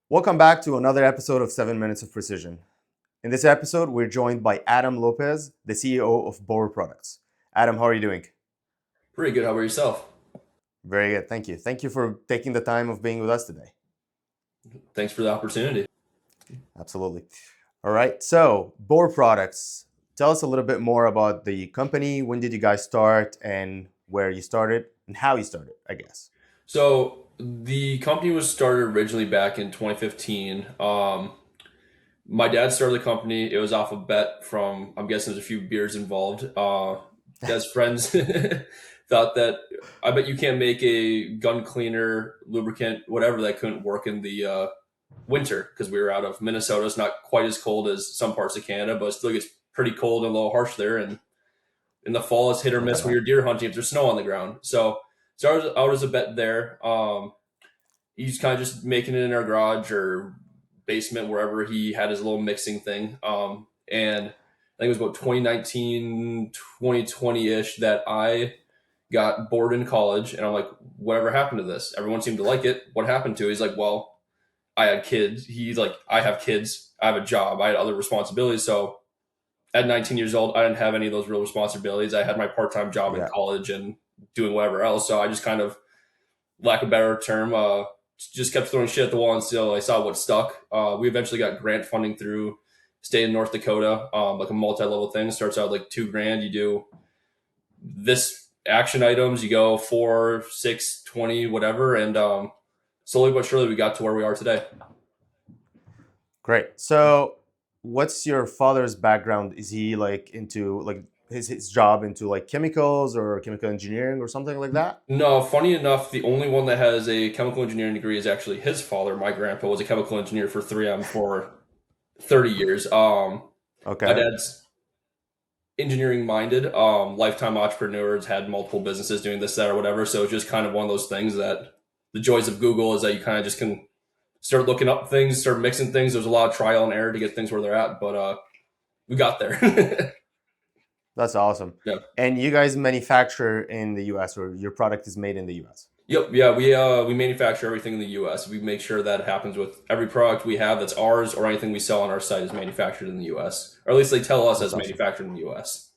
Welcome back to another episode of 7 Minutes of Precision. In this episode, we're joined by Adam Lopez, the CEO of Boar Products. Adam, how are you doing? Pretty good. How about yourself? Very good, thank you. Thank you for taking the time of being with us today. Thanks for the opportunity. Absolutely. All right, so Boar Products, tell us a little bit more about the company. When did you guys start and where you started and how you started, I guess. So the company was started originally back in 2015. My dad started the company. It was off a bet from, I'm guessing there's a few beers involved. Dad's friends thought that I bet you can't make a gun cleaner, lubricant, whatever that couldn't work in the winter because we were out of Minnesota. It's not quite as cold as some parts of Canada, but it still gets pretty cold and a little harsh there. And in the fall, it's hit or miss when Okay. you're deer hunting if there's snow on the ground. So started out as a bet there. He's kind of just making it in our garage or basement, wherever he had his little mixing thing. And I think it was about 2019, 2020-ish that I got bored in college. And I'm like, whatever happened to this? Everyone seemed to like it. What happened to it? He's like, well, I had kids. He's like, I have kids. I have a job. I had other responsibilities. So at 19 years old, I didn't have any of those real responsibilities. I had my part-time job in Yeah. college and doing whatever else. So I just kind of, lack of a better term, just kept throwing shit at the wall until I saw what stuck. We eventually got grant funding through state of North Dakota, like a multi-level thing. Starts out like $2,000. You do this action items, you go 4, 6, 20, whatever. And slowly but surely we got to where we are today. Great. So, what's your father's background? Is he like into like his job into like chemicals or chemical engineering or something like that? No, funny enough, the only one that has a chemical engineering degree is actually his father. My grandpa was a chemical engineer for 3M for 30 years. My Okay. dad's engineering minded, lifetime entrepreneurs, had multiple businesses doing this, that, or whatever. So it's just kind of one of those things that the joys of Google is that you kind of just can start looking up things, start mixing things. There's a lot of trial and error to get things where they're at, but we got there. That's awesome. Yeah. And you guys manufacture in the US or your product is made in the US? Yep. Yeah. We manufacture everything in the U.S. We make sure that happens with every product we have that's ours, or anything we sell on our site is manufactured in the U.S. Or at least they tell us That's as awesome. manufactured in the U.S.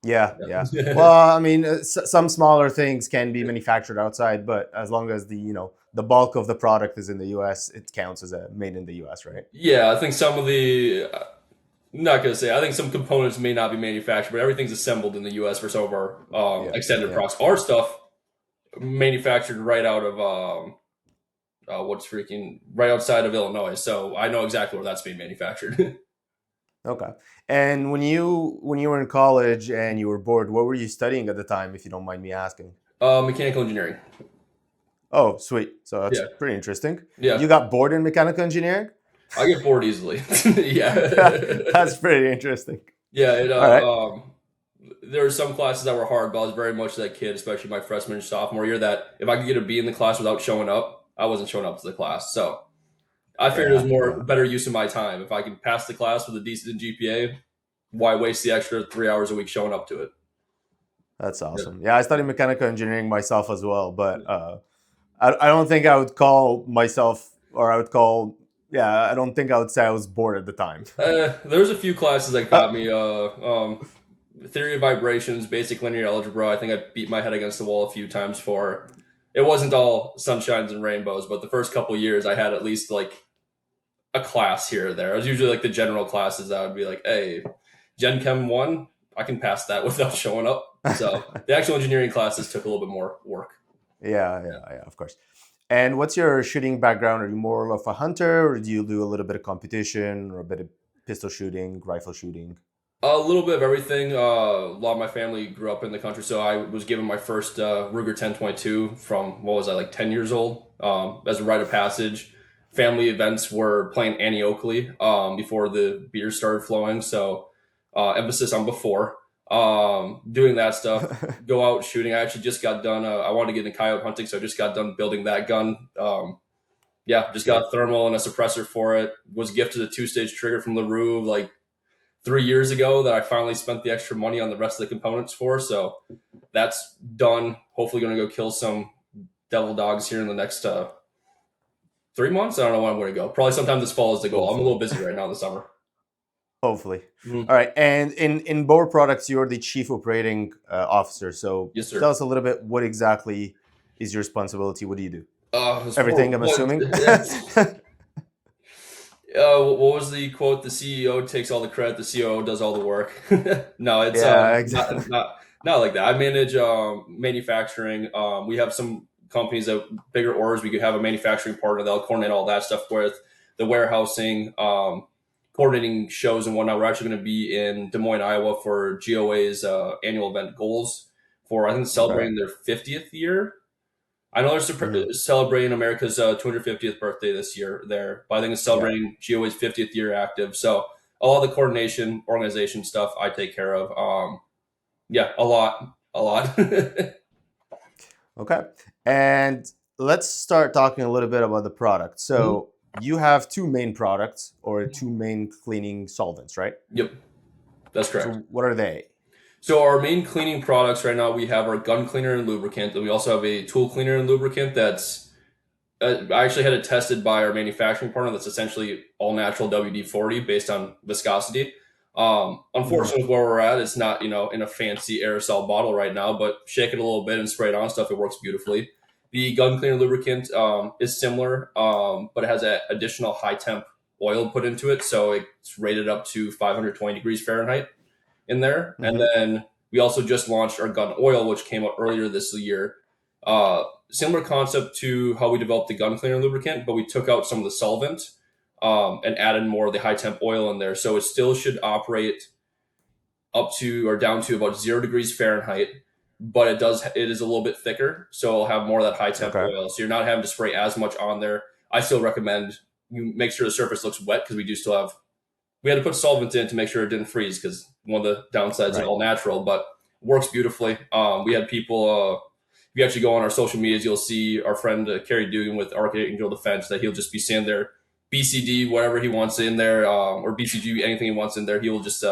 Yeah, yeah. Yeah. Well, I mean, some smaller things can be manufactured outside, but as long as the bulk of the product is in the US, it counts as a made in the US, right? Yeah, I think some of the not gonna say. I think some components may not be manufactured, but everything's assembled in the U.S. for some of our Yeah, extended yeah. products. Our stuff manufactured right out of what's freaking right outside of Illinois, so I know exactly where that's being manufactured. Okay. And when you were in college and you were bored, what were you studying at the time, if you don't mind me asking? Mechanical engineering. Oh, sweet. So that's Yeah, pretty interesting. yeah. You got bored in mechanical engineering? I get bored easily. Yeah, That's pretty interesting. yeah. All right. There were some classes that were hard, but I was very much that kid, especially my freshman and sophomore year. That if I could get a B in the class without showing up, I wasn't showing up to the class. So I figured it was Yeah, more yeah. better use of my time. If I could pass the class with a decent GPA, why waste the extra 3 hours a week showing up to it? That's Yeah. awesome. Yeah, I studied mechanical engineering myself as well, but I don't think I would call myself, or I would call, yeah, I don't think I would say I was bored at the time. There's a few classes that Uh, got me. Theory of vibrations, basic linear algebra. I think I beat my head against the wall a few times for. It wasn't all sunshines and rainbows, but the first couple years I had at least like a class here or there. It was usually like the general classes that would be like, hey, Gen Chem 1, I can pass that without showing up. So the actual engineering classes took a little bit more work. yeah, Yeah. yeah, yeah, of course. And what's your shooting background? Are you more of a hunter, or do you do a little bit of competition, or a bit of pistol shooting, rifle shooting? A little bit of everything. A lot of my family grew up in the country, so I was given my first Ruger 10/22 from what was I like 10 years old as a rite of passage. Family events were playing Annie Oakley before the beer started flowing, so emphasis on before. Doing that stuff, go out shooting. I actually just got done. I wanted to get into coyote hunting, so I just got done building that gun. Yeah, just got Sick. a thermal and a suppressor for it. Was gifted a two-stage trigger from LaRue like 3 years ago that I finally spent the extra money on the rest of the components for. So that's done. Hopefully, going to go kill some devil dogs here in the next 3 months. I don't know when I'm going to go. Probably sometime this fall is the goal. I'm a Hopefully. little busy right now in the summer. Hopefully. Mhm. All right. And in Boar Products, you're the chief operating officer. So Yes, sir. tell us a little bit, what exactly is your responsibility? What do you do? It's Everything, horrible. I'm assuming. What was the quote? The CEO takes all the credit. The COO does all the work. No, it's Yeah, not exactly. not like that. I manage manufacturing. We have some companies that bigger orders. We could have a manufacturing partner that'll coordinate all that stuff with the warehousing, coordinating shows and whatnot. We're actually going to be in Des Moines, Iowa for GOA's annual event Goals for I think Okay. celebrating their 50th year. I know they're Hmm. celebrating America's 250th birthday this year there, but I think it's Yeah. celebrating GOA's 50th year active. So all the coordination, organization stuff I take care of. Yeah, a lot. Okay. And let's start talking a little bit about the product. Mhm. So you have two main products or two main cleaning solvents, right? Yep, that's correct. So what are they? So our main cleaning products right now, we have our gun cleaner and lubricant, and we also have a tool cleaner and lubricant that's I actually had it tested by our manufacturing partner. That's essentially all natural WD-40 based on viscosity. Hmm. Unfortunately, where we're at, it's not in a fancy aerosol bottle right now. But shake it a little bit and spray it on stuff. It works beautifully. The gun cleaner lubricant is similar, but it has an additional high temp oil put into it, so it's rated up to 520 degrees Fahrenheit in there. And Hmm. then we also just launched our gun oil, which came out earlier this year. Similar concept to how we developed the gun cleaner lubricant, but we took out some of the solvent and added more of the high temp oil in there. So it still should operate up to or down to about 0 degrees Fahrenheit, but it is a little bit thicker, so it'll have more of that high temp Okay. oil. So you're not having to spray as much on there. I still recommend you make sure the surface looks wet because we had to put solvent in to make sure it didn't freeze because one of the downsides of Right. all natural, but works beautifully. We had people. If you actually go on our social medias, you'll see our friend Kerry Dugan with Archangel Defense that he'll just be saying there BCD whatever he wants in there or BCG anything he wants in there. He will just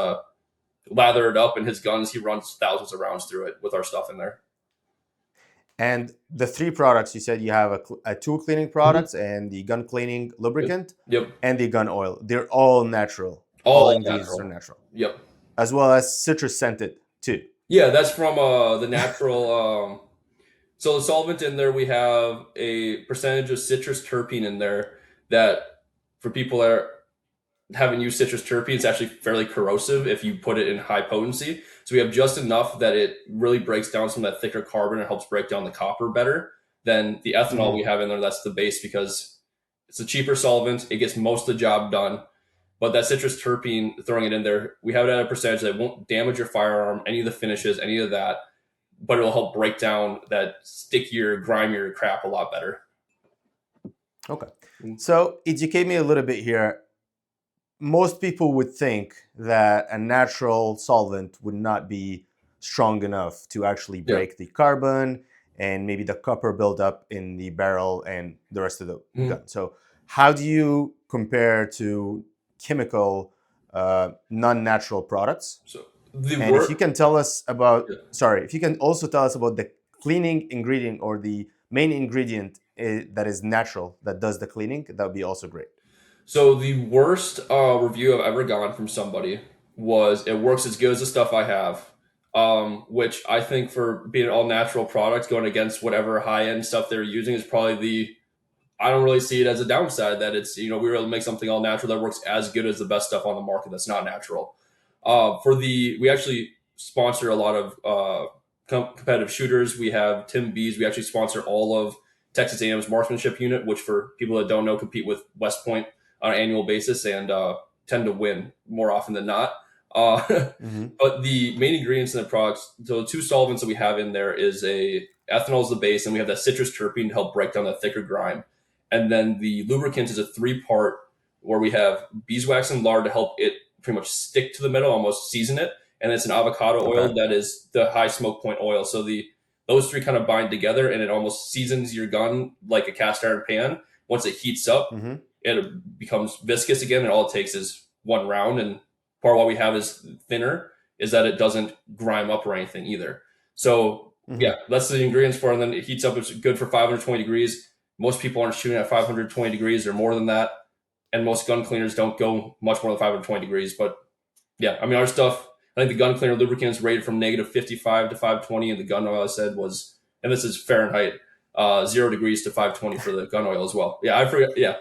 lather it up in his guns. He runs thousands of rounds through it with our stuff in there. And the three products you said, you have a tool cleaning Mm-hmm. products and the gun cleaning Yep. lubricant Yep. and the gun oil. They're all natural. All the All ingredients are natural. natural, Yep. as well as citrus scented too. Yeah, that's from the natural. So the solvent in there, we have a percentage of citrus terpene in there that for people that haven't used citrus terpene, it's actually fairly corrosive if you put it in high potency. So we have just enough that it really breaks down some of that thicker carbon and helps break down the copper better than the ethanol we Hmm. have in there. That's the base because it's a cheaper solvent. It gets most of the job done. But that citrus terpene, throwing it in there, we have it at a percentage that won't damage your firearm, any of the finishes, any of that, but it'll help break down that stickier, grimier crap a lot better. Okay. Mm. So educate me a little bit here. Most people would think that a natural solvent would not be strong enough to actually Yeah. break the carbon and maybe the copper buildup in the barrel and the rest of the Mhm. gun. So, how do you compare to chemical, non-natural products? So the And if word, you can tell us about, yeah. sorry, if you can also tell us about the cleaning ingredient or the main ingredient that is natural that does the cleaning, that would be also great. So the worst review I've ever gotten from somebody was it works as good as the stuff I have, which I think for being an all natural product going against whatever high end stuff they're using is probably the I don't really see it as a downside that it's we were able to make something all natural that works as good as the best stuff on the market that's not natural. We actually sponsor a lot of competitive shooters. We have Tim Bees. We actually sponsor all of Texas A&M's marksmanship unit, which for people that don't know, compete with West Point on an annual basis and tend to win more often than not. Hmm. But the main ingredients in the products, so the two solvents that we have in there is a ethanol is the base, and we have that citrus terpene to help break down that thicker grime. And then the lubricant is a three-part where we have beeswax and lard to help it pretty much stick to the metal, almost season it. And it's an avocado Okay. oil that is the high smoke point oil. So those three kind of bind together and it almost seasons your gun like a cast iron pan. Once it heats up, Hmm. it becomes viscous again, and all it takes is one round. And part of what we have is thinner, is that it doesn't grime up or anything either. So Hmm. yeah, that's the ingredients for it. And then it heats up. It's good for 520 degrees. Most people aren't shooting at 520 degrees or more than that, and most gun cleaners don't go much more than 520 degrees. But yeah, I mean, our stuff, I think the gun cleaner lubricant is rated from negative 55 to 520, and the gun oil I said was, and this is Fahrenheit, 0 degrees to 520 for the gun oil as well. Yeah, I forget. Yeah,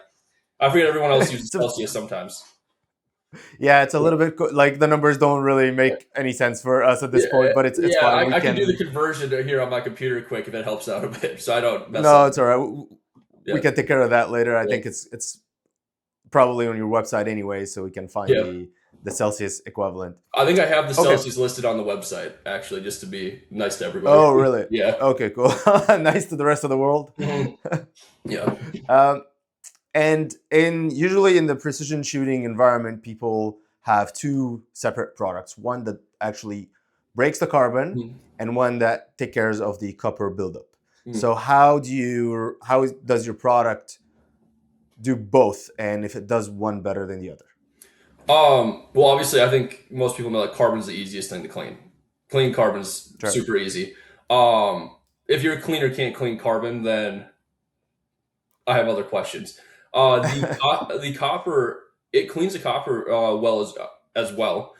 I forget everyone else uses So, Celsius sometimes. yeah, it's a little bit like the numbers don't really make any sense for us at this Yeah, point, but it's yeah, fine. We I can do the can. conversion here on my computer quick if it helps out a bit, so I don't mess up. No, it's all right. We Yeah, can take care of that later. I yeah, think it's probably on your website anyway, so we can find yeah. the Celsius equivalent. I think I have the Okay. Celsius listed on the website actually, just to be nice to everybody. Oh, really? Yeah. Okay, cool. Nice to the rest of the world. Mhm. Yeah. Um, and usually in the precision shooting environment, people have two separate products: one that actually breaks the carbon, Mhm. and one that takes care of the copper buildup. Mhm. So does your product do both, and if it does one better than the other? Well, obviously, I think most people know that carbon's the easiest thing to clean. Clean carbon's Sure. super easy. If your cleaner can't clean carbon, then I have other questions. The copper, it cleans the copper well as well.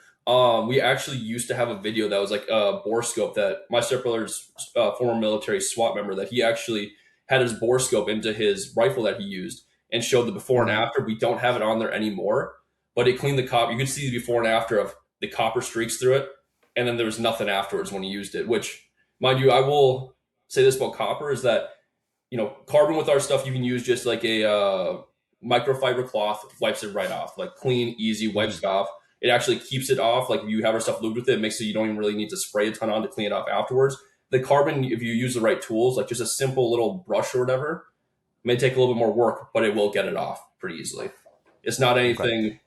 We actually used to have a video that was like a bore scope that my stepbrother's former military SWAT member, that he actually had his bore scope into his rifle that he used and showed the before and Hmm. after. We don't have it on there anymore, but it cleaned the copper. You could see the before and after of the copper streaks through it, and then there was nothing afterwards when he used it. Which, mind you, I will say this about copper is that, carbon with our stuff, you can use just like a microfiber cloth, wipes it right off, like clean, easy, wipes Hmm. it off. It actually keeps it off. Like if you have our stuff lubed with it, it makes it you don't even really need to spray a ton on to clean it off afterwards. The carbon, if you use the right tools, like just a simple little brush or whatever, may take a little bit more work, but it will get it off pretty easily. It's not Okay. anything,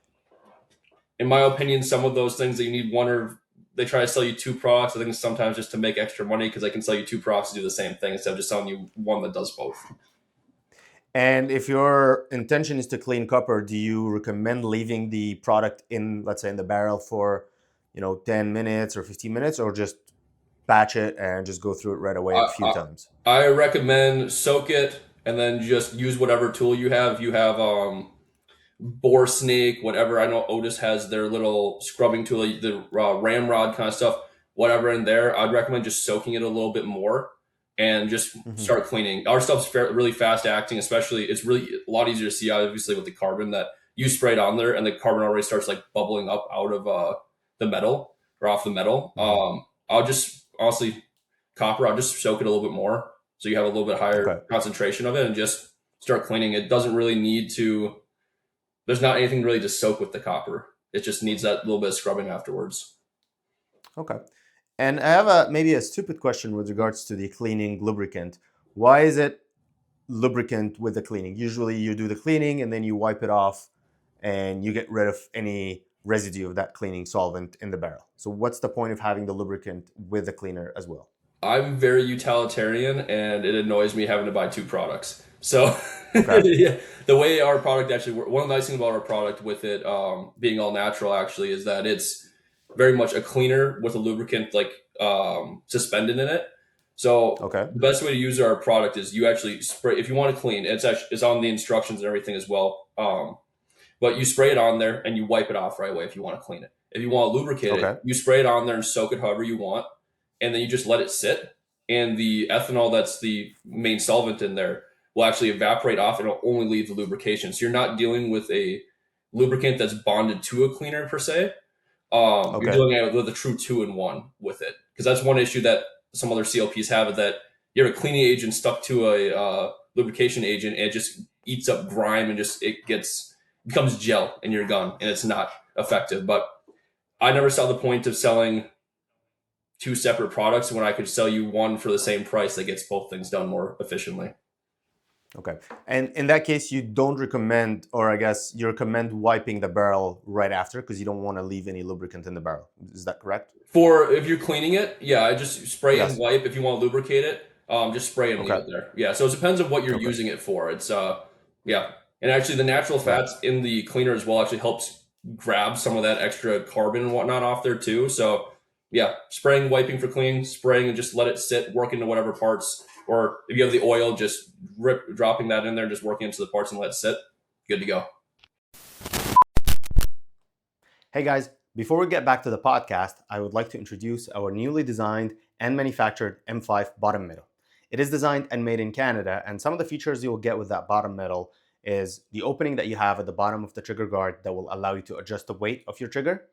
in my opinion, some of those things that you need one or they try to sell you two products. I think sometimes just to make extra money because they can sell you two products to do the same thing instead of just selling you one that does both. And if your intention is to clean copper, do you recommend leaving the product in, let's say, in the barrel for, 10 minutes or 15 minutes, or just batch it and just go through it right away a I, few I, times? I recommend soak it and then just use whatever tool you have. If you have bore snake, whatever. I know Otis has their little scrubbing tool, the ramrod kind of stuff, whatever in there. I'd recommend just soaking it a little bit more and just Hmm. start cleaning. Our stuff's really fast acting, especially it's really a lot easier to see obviously with the carbon that you spray it on there and the carbon already starts like bubbling up out of the metal or off the metal. Hmm. I'll just honestly copper, I'll just soak it a little bit more so you have a little bit higher Okay. concentration of it and just start cleaning. It doesn't really need to, there's not anything really to soak with the copper. It just needs that little bit of scrubbing afterwards. Okay. And I have maybe a stupid question with regards to the cleaning lubricant. Why is it lubricant with the cleaning? Usually you do the cleaning and then you wipe it off and you get rid of any residue of that cleaning solvent in the barrel. So what's the point of having the lubricant with the cleaner as well? I'm very utilitarian and it annoys me having to buy two products. So Okay. yeah, the way our product actually works, one of the nice things about our product with it being all natural actually is that it's very much a cleaner with a lubricant like suspended in it. So Okay. the best way to use our product is you actually spray, if you want to clean, it's on the instructions and everything as well. But you spray it on there and you wipe it off right away if you want to clean it. If you want to lubricate it, Okay. you spray it on there and soak it however you want, and then you just let it sit. And the ethanol, that's the main solvent in there, will actually evaporate off and it'll only leave the lubrication. So you're not dealing with a lubricant that's bonded to a cleaner per se. You're Okay. dealing with a true two-in-one with it. Because that's one issue that some other CLPs have, is that you have a cleaning agent stuck to a lubrication agent and it just eats up grime and just becomes gel in your gun and it's not effective. But I never saw the point of selling two separate products when I could sell you one for the same price that gets both things done more efficiently. Okay. And in that case, you don't recommend, or I guess you recommend wiping the barrel right after because you don't want to leave any lubricant in the barrel. Is that correct? For if you're cleaning it, yeah, I just spray and Yes. wipe. If you want to lubricate it, just spray and leave Okay. it there. Yeah, so it depends on what you're Okay. using it for. It's yeah, and actually the natural Right. fats in the cleaner as well actually helps grab some of that extra carbon and whatnot off there too. So yeah, spraying, wiping for cleaning, spraying, and just let it sit, work into whatever parts or if you have the oil, just dropping that in there, just working into the parts and let it sit. Good to go. Hey guys, before we get back to the podcast, I would like to introduce our newly designed and manufactured M5 bottom middle. It is designed and made in Canada, and some of the features you will get with that bottom middle is the opening that you have at the bottom of the trigger guard that will allow you to adjust the weight of your trigger.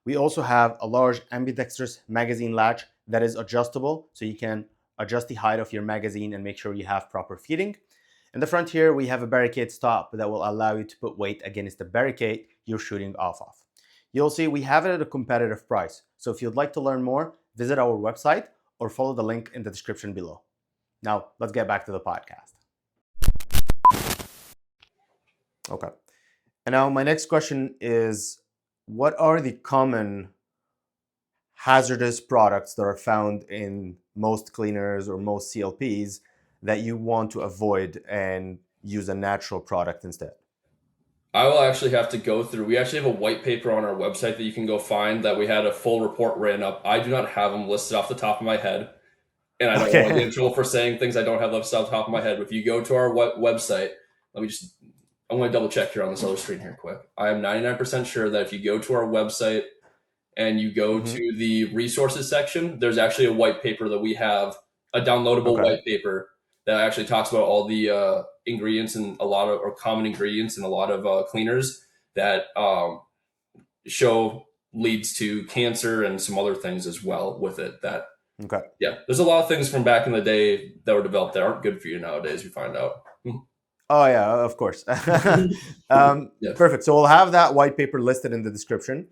We also have a large ambidextrous magazine latch that is adjustable, so you can adjust the height of your magazine and make sure you have proper feeding. In the front here, we have a barricade stop that will allow you to put weight against the barricade you're shooting off of. You'll see we have it at a competitive price. So if you'd like to learn more, visit our website or follow the link in the description below. Now, let's get back to the podcast. Okay. And now my next question is, what are the common hazardous products that are found in most cleaners or most CLPs that you want to avoid and use a natural product instead? I will actually have to go through. We actually have a white paper on our website that you can go find that we had a full report written up. I do not have them listed off the top of my head. And I don't want to get in trouble for saying things I don't have listed off the top of my head. But if you go to our website, I'm going to double check here on this other screen here quick. I am 99% sure that if you go to our website and you go to the resources section, there's actually a white paper that we have, a downloadable white paper that actually talks about all the ingredients and or common ingredients in a lot of cleaners that show leads to cancer and some other things as well with it. There's a lot of things from back in the day that were developed that aren't good for you nowadays. We find out. Oh yeah, of course. Perfect. So we'll have that white paper listed in the description.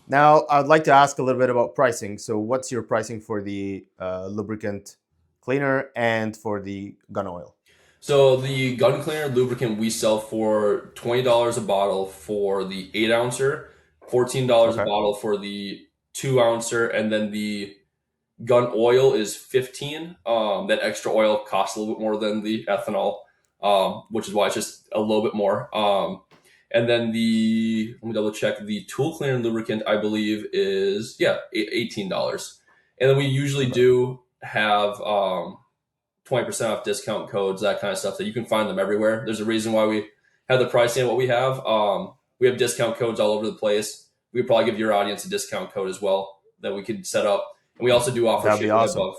Now, I'd like to ask a little bit about pricing. So what's your pricing for the lubricant cleaner and for the gun oil? So the gun cleaner lubricant we sell for $20 a bottle for the 8-ouncer, $14 a bottle for the 2-ouncer, and then the gun oil is $15. That extra oil costs a little bit more than the ethanol. Which is why it's just a little bit more. And then let me double check, the tool cleaner lubricant, I believe is, $18. And then we usually do have 20% off discount codes, that kind of stuff, that you can find them everywhere. There's a reason why we have the pricing of what we have. We have discount codes all over the place. We could probably give your audience a discount code as well that we could set up. And we also do offer shipping above.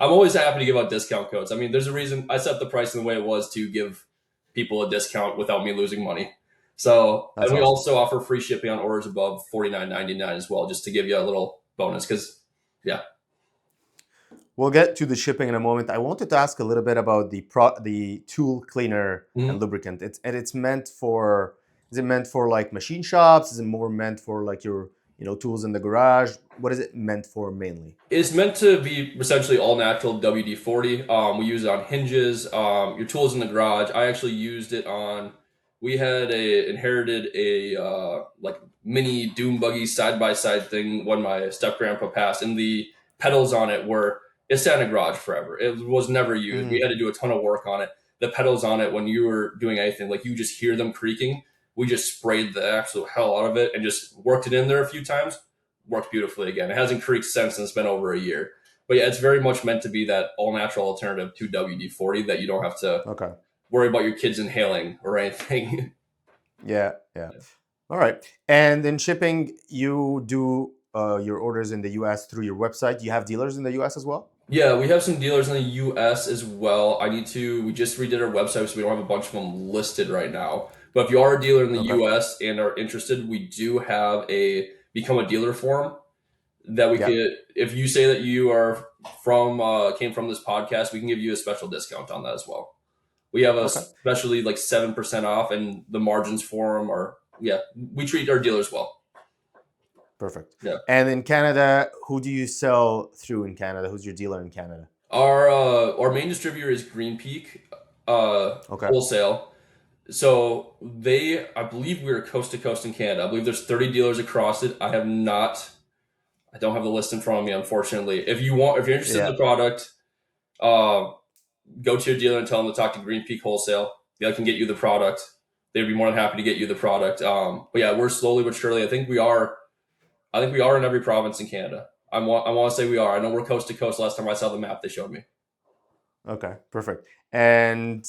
I'm always happy to give out discount codes. I mean, there's a reason I set the price in the way it was to give people a discount without me losing money. So, we also offer free shipping on orders above $49.99 as well, just to give you a little bonus. We'll get to the shipping in a moment. I wanted to ask a little bit about the tool cleaner and lubricant. It's meant for. Is it meant for like machine shops? Is it more meant for like your tools in the garage? What is it meant for mainly? It's meant to be essentially all natural WD-40. We use it on hinges, your tools in the garage. I actually used it on, we had inherited a like mini dune buggy side-by-side thing when my step-grandpa passed, and the pedals on it it sat in a garage forever. It was never used. We had to do a ton of work on it. The pedals on it, when you were doing anything, like you just hear them creaking. We just sprayed the absolute hell out of it and just worked it in there a few times. Worked beautifully again. It hasn't creaked since, and it's been over a year. But yeah, it's very much meant to be that all-natural alternative to WD-40 that you don't have to worry about your kids inhaling or anything. Yeah. All right. And in shipping, you do your orders in the U.S. through your website. Do you have dealers in the U.S. as well? Yeah, we have some dealers in the U.S. as well. We just redid our website, so we don't have a bunch of them listed right now. But if you are a dealer in the U.S. and are interested, we do have a become a dealer form that we could, if you say that you are came from this podcast, we can give you a special discount on that as well. We have especially like 7% off, and the margins for them we treat our dealers well. Perfect. Yeah. And in Canada, who do you sell through in Canada? Who's your dealer in Canada? Our main distributor is Green Peak Wholesale. So I believe we're coast to coast in Canada. I believe there's 30 dealers across it. I don't have the list in front of me, unfortunately. If you're interested in the product, go to your dealer and tell them to talk to Green Peak Wholesale. They can get you the product. They'd be more than happy to get you the product. But yeah, we're slowly but surely. I think we are in every province in Canada. I want to say we are. I know we're coast to coast. Last time I saw the map they showed me. Okay, perfect. And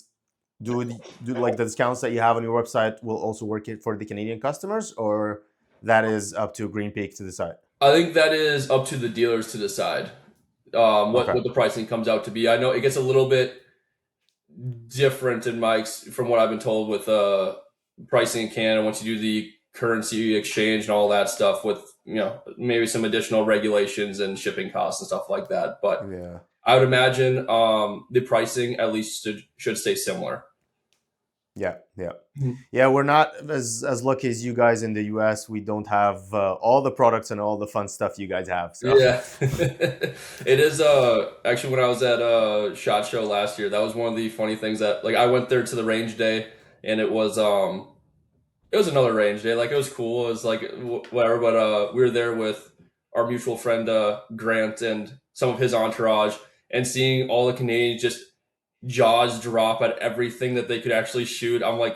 do like the discounts that you have on your website will also work it for the Canadian customers, or that is up to Green Peak to decide? I think that is up to the dealers to decide Okay. what the pricing comes out to be. I know it gets a little bit different in from what I've been told with pricing in Canada once you do the currency exchange and all that stuff with maybe some additional regulations and shipping costs and stuff like that. But Yeah. I would imagine the pricing at least should stay similar. Yeah. Yeah. Mhm. Yeah. We're not as lucky as you guys in the US. We don't have all the products and all the fun stuff you guys have. So Yeah, it is. Actually, when I was at Shot Show last year, that was one of the funny things that like I went there to the range day, and it was another range day. Like it was cool. It was like whatever. But we were there with our mutual friend Grant and some of his entourage, and seeing all the Canadians just jaws drop at everything that they could actually shoot. I'm like,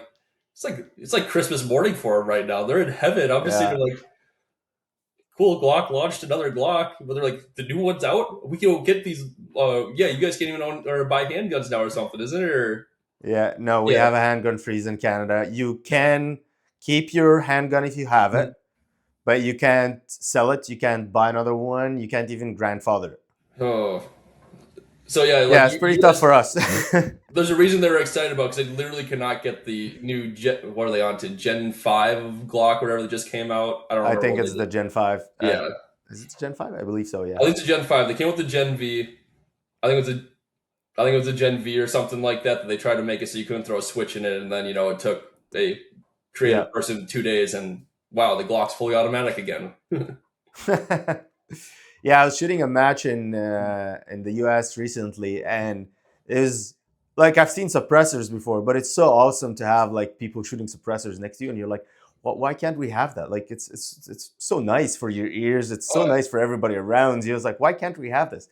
it's like Christmas morning for them right now. They're in heaven. I'm just sitting yeah. there like, cool. Glock launched another Glock, but they're like, the new one's out. We can go get these. Yeah, you guys can't even own or buy handguns now or something, isn't it? Or Yeah. No, we yeah. have a handgun freeze in Canada. You can keep your handgun if you have it, but you can't sell it. You can't buy another one. You can't even grandfather it. Oh, so yeah, like Yeah, it's pretty you tough guys. for us. There's a reason they were excited about because they literally cannot get the new what are they on to Gen 5 of Glock, whatever that just came out. I don't I remember think what they it's the did. Gen 5. Yeah, Is it Gen 5? I believe so, I yeah. think it's a Gen 5. They came with the Gen V. I think it was a I think it was a Gen V or something like that that they tried to make it so you couldn't throw a switch in it, and then it took a creative Yeah. person 2 days, and wow, the Glock's fully automatic again. Yeah, I was shooting a match in the US recently, and is like I've seen suppressors before, but it's so awesome to have like people shooting suppressors next to you, and you're like, why can't we have that? Like it's so nice for your ears. It's so Uh, nice for everybody around you. It's like, why can't we have this?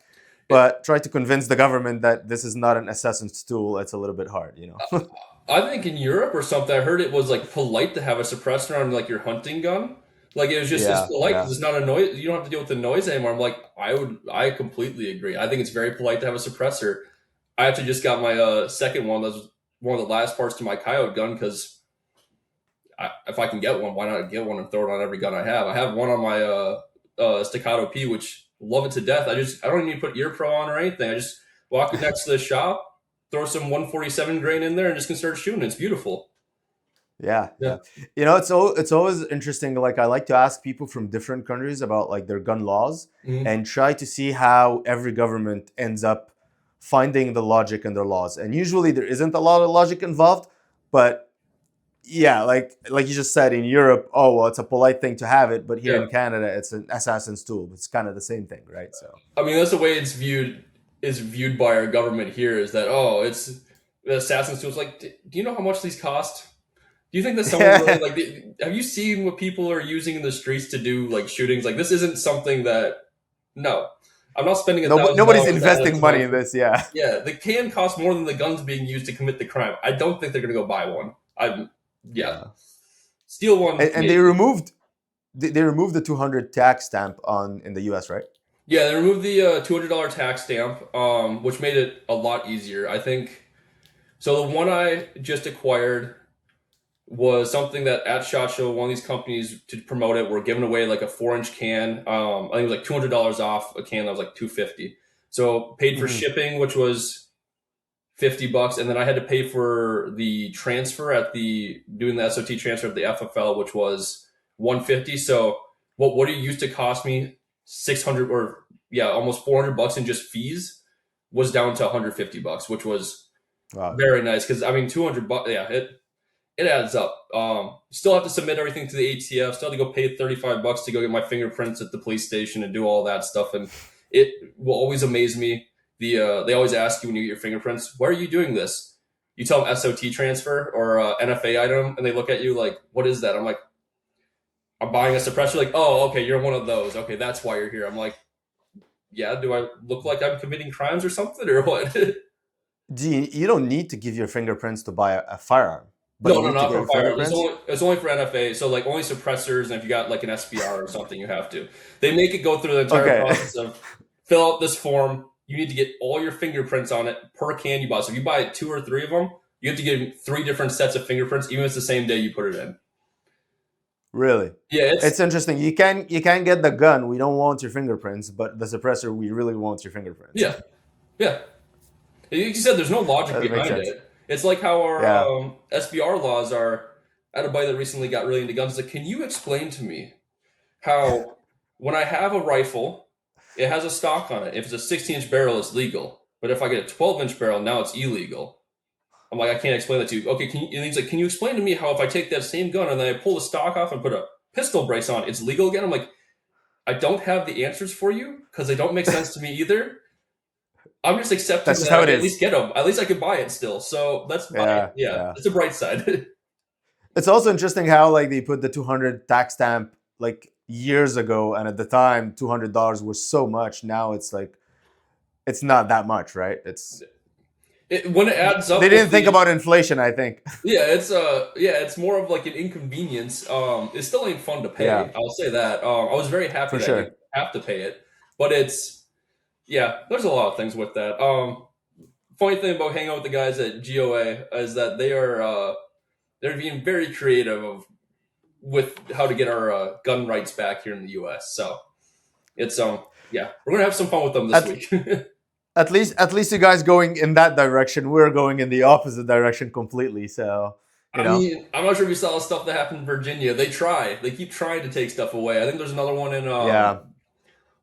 But try to convince the government that this is not an assassin's tool. It's a little bit hard, you know. I think in Europe or something, I heard it was like polite to have a suppressor on like your hunting gun. Like it's Yeah, polite because yeah. it's not a noise. You don't have to deal with the noise anymore. I'm like, I completely agree. I think it's very polite to have a suppressor. I actually just got my second one. That was one of the last parts to my coyote gun because if I can get one, why not get one and throw it on every gun I have? I have one on my Staccato P, which love it to death. I don't even put ear pro on or anything. I just walk it next to the shop, throw some 147 grain in there, and just can start shooting. It's beautiful. Yeah, Yeah. yeah. It's always interesting. Like I like to ask people from different countries about like their gun laws Mhm. and try to see how every government ends up finding the logic in their laws. And usually there isn't a lot of logic involved, but yeah, like you just said in Europe, oh well, it's a polite thing to have it, but here Yeah. in Canada, it's an assassin's tool. It's kind of the same thing, right? So I mean, that's the way it's viewed by our government here is that it's the assassin's tools. Like, do you know how much these cost? Do you think that someone really like? Have you seen what people are using in the streets to do like shootings? Like, this isn't something that. No, I'm not spending nobody's $1,000 to add it investing to my. money in this. Yeah, Yeah, the can cost more than the guns being used to commit the crime. I don't think they're gonna go buy one. Yeah, yeah. steal one And they maybe. removed they removed the 200 tax stamp on in the U.S., right? Yeah, they removed the $200 tax stamp, which made it a lot easier. I think so. The one I just acquired was something that at Shot Show, one of these companies to promote it were giving away like a 4-inch can. I think it was like $200 off a can that was like 250. So paid for Hmm. shipping, which was $50, and then I had to pay for the transfer at the doing the SOT transfer at the FFL, which was 150. So what it used to cost me 600 or yeah, almost $400 in just fees was down to $150, which was Wow. very nice because I mean $200. Yeah, it adds up. Still have to submit everything to the ATF. Still have to go pay $35 to go get my fingerprints at the police station and do all that stuff. And it will always amaze me. They always ask you when you get your fingerprints, why are you doing this? You tell them SOT transfer or NFA item, and they look at you like, what is that? I'm like, I'm buying a suppressor. Like, oh, okay, you're one of those. Okay, that's why you're here. I'm like, yeah. Do I look like I'm committing crimes or something or what? You don't need to give your fingerprints to buy a firearm, but No, you no, need to not get for your firearms. fingerprints. It's only for NFA. So like only suppressors, and if you got like an SBR or something, you have to. They make it go through the entire Okay. process of fill out this form. you need to get all your fingerprints on it per can you buy. So if you buy 2 or 3 of them, you have to get 3 different sets of fingerprints, even if it's the same day you put it in. Really? Yeah, It's interesting. You can get the gun. We don't want your fingerprints, but the suppressor, we really want your fingerprints. yeah, yeah. Like you said, there's no logic That makes behind sense. it. It's like how our Yeah. SBR laws are. I had a buddy that recently got really into guns. Like, can you explain to me how when I have a rifle, it has a stock on it. If it's a 16-inch barrel, it's legal. But if I get a 12-inch barrel, now it's illegal. I'm like, I can't explain that to you. Okay, and he's like, can you explain to me how if I take that same gun and then I pull the stock off and put a pistol brace on, it's legal again? I'm like, I don't have the answers for you because they don't make sense to me either. I'm just accepting That's just that how I it can at is. least get them. At least I could buy it still. So that's my, Yeah, yeah, yeah. it's a bright side. It's also interesting how like they put the 200 tax stamp like years ago, and at the time $200 was so much. Now it's like it's not that much, right? When it adds They up with didn't think the, about inflation, I think. it's more of like an inconvenience. It still ain't fun to Yeah, pay. I'll say that. I was very happy for that you sure. have to pay it, but there's a lot of things with that. Funny thing about hanging out with the guys at GOA is that they're being very creative with how to get our gun rights back here in the U.S. So it's we're gonna have some fun with them this At week. at least you guys going in that direction. We're going in the opposite direction completely. So you I know, mean, I'm not sure if you saw the stuff that happened in Virginia. They keep trying to take stuff away. I think there's another one in yeah.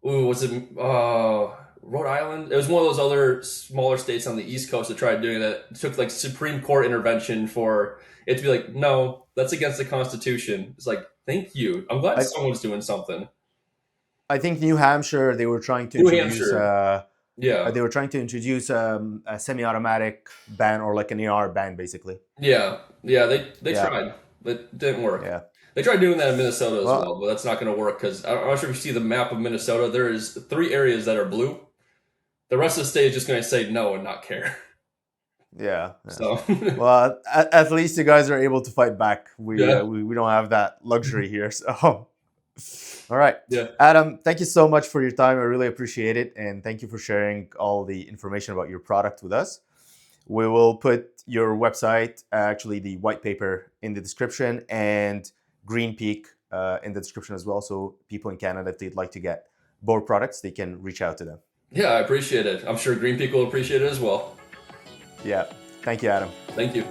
was it Rhode Island? It was one of those other smaller states on the East Coast that tried doing that. It took like Supreme Court intervention for it to be like, no, that's against the Constitution. It's like, thank you. I'm glad I someone's doing something. I think New Hampshire they were trying to New introduce. Hampshire, yeah, They were trying to introduce a semi-automatic ban or like an AR ban, basically. yeah. They Yeah, tried, but it didn't work. yeah. They tried doing that in Minnesota as Well, well, but that's not going to work because I'm not sure if you see the map of Minnesota. There is 3 areas that are blue. The rest of the state is just going to say no and not care. yeah, yeah. So, Well, at least you guys are able to fight back. We, yeah, uh, we we don't have that luxury here. So, all right, yeah, Adam, thank you so much for your time. I really appreciate it, and thank you for sharing all the information about your product with us. We will put your website, actually the white paper, in the description, and Green Peak in the description as well. So people in Canada, if they'd like to get Boar products, they can reach out to them. yeah. I appreciate it. I'm sure Green Peak will appreciate it as well. Yeah. Thank you, Adam. Thank you.